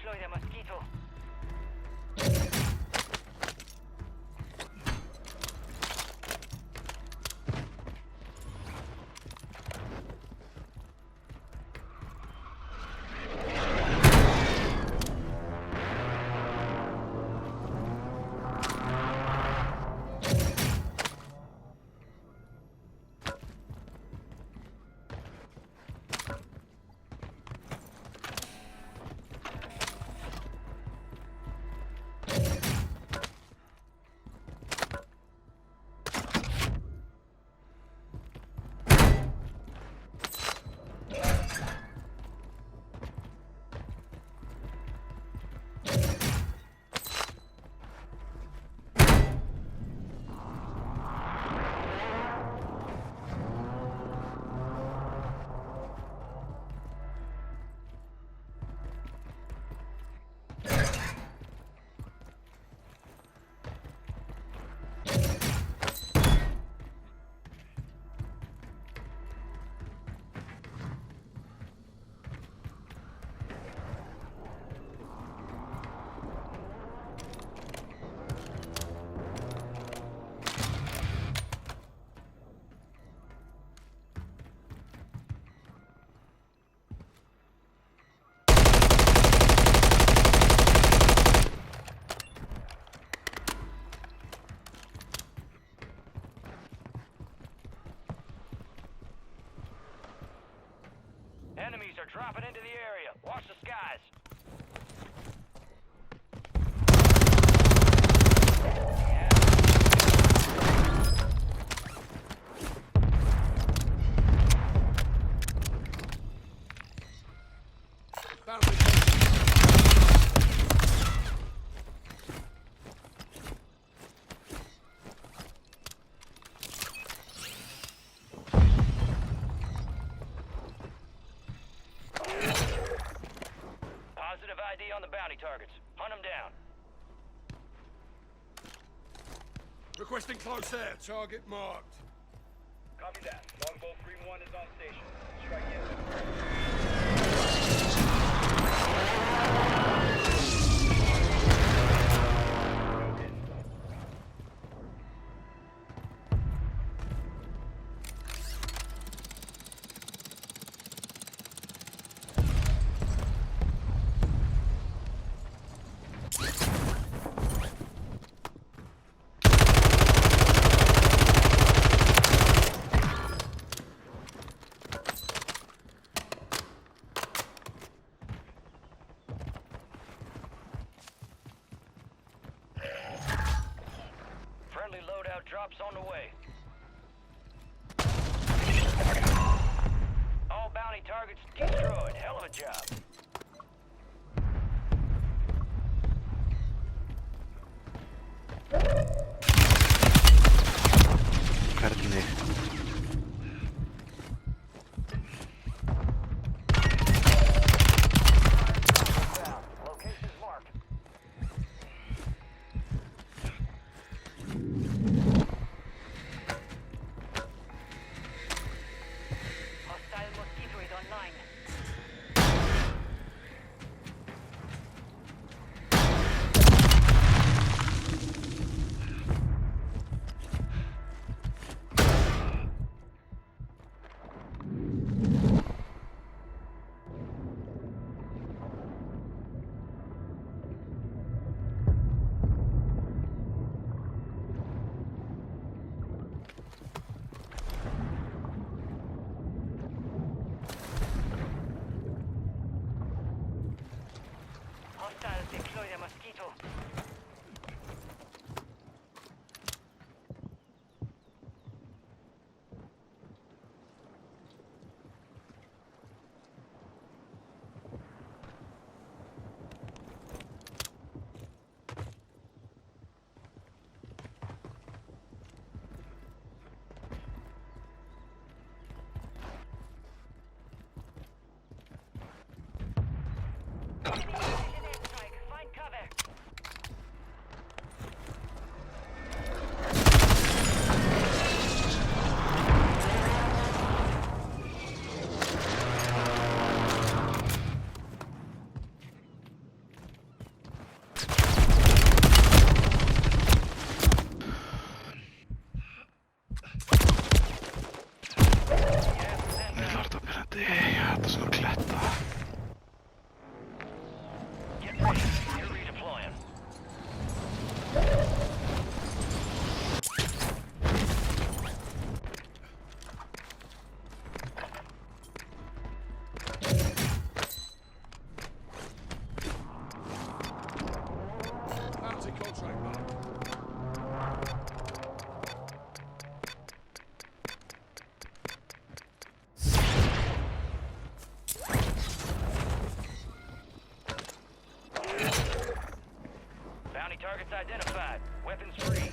deploy the Mosquito. Enemies are dropping into the area. Watch the skies. Positive ID on the bounty targets. Hunt them down. Requesting close air. Target marked. Copy that. Longbow 3-1 is on station. Strike in. Get ready. You're redeploying. Bounty contract marked. Bounty targets identified. Weapons free.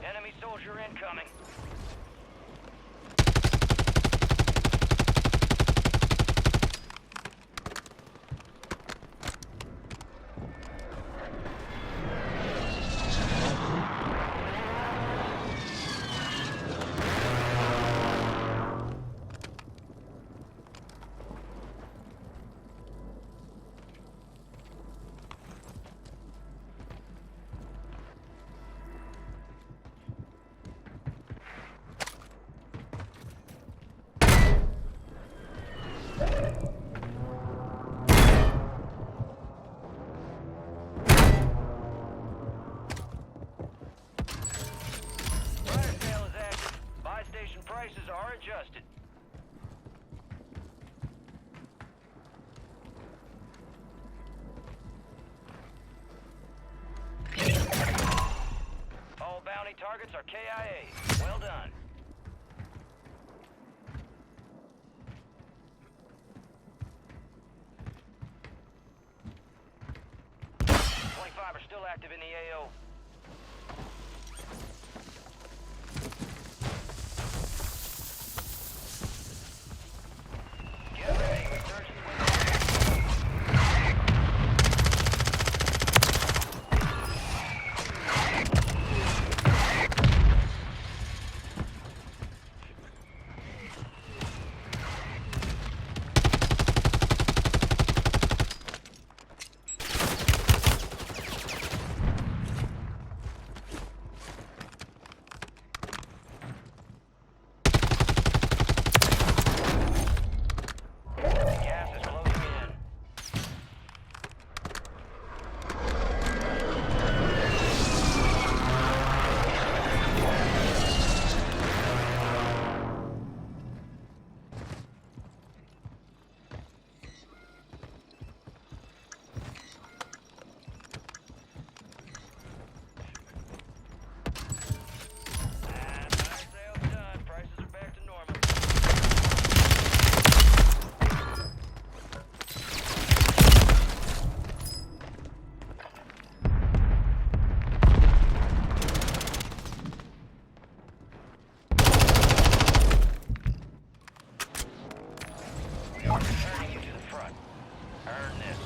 Enemy soldier incoming. Fire sale is active. Buy station prices are adjusted. All bounty targets are KIA. Well done. Are still active in the AO. Get ready, resurgence Returning you to the front. Earn this.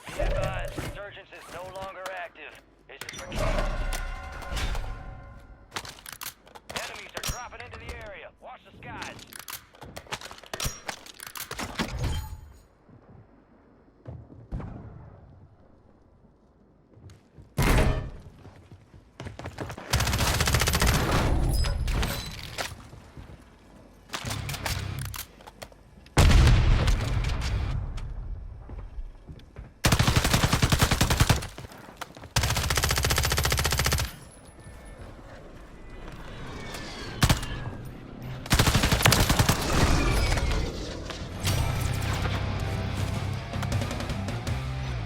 Be advised, resurgence is no longer active. This is for keeps. Enemies are dropping into the area. Watch the skies.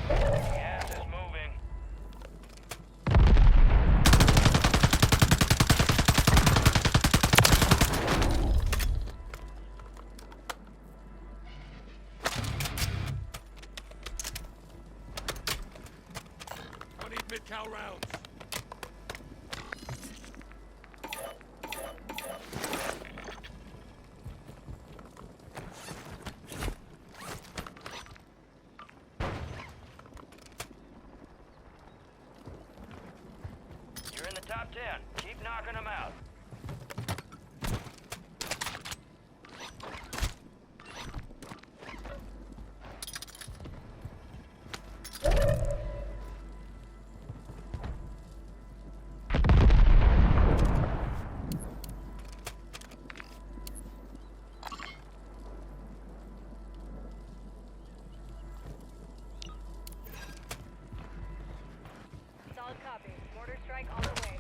Gas is moving. I need mid-cal rounds. You're in the top 10. Keep knocking them out. strike on the way.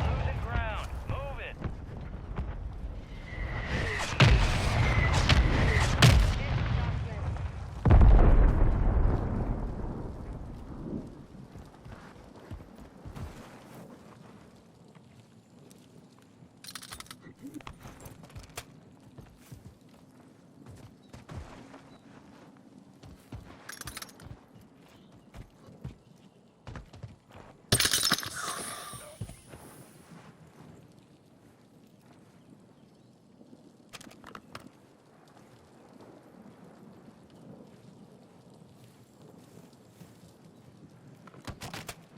Losing ground. Move it.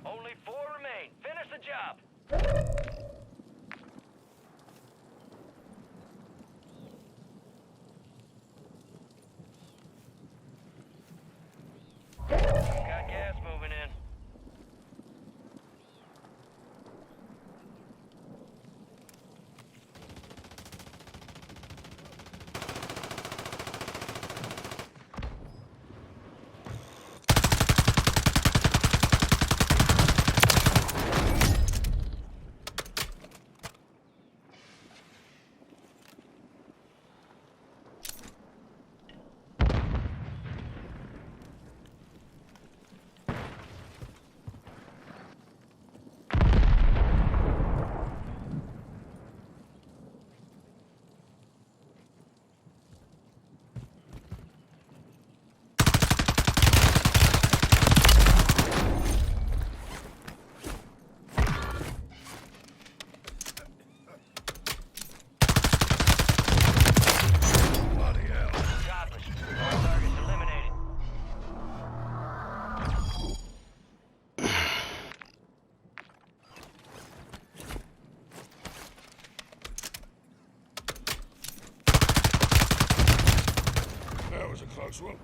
Only 4 remain. Finish the job. Got gas moving in. Bloody hell. Godless. All targets eliminated. That was a close one.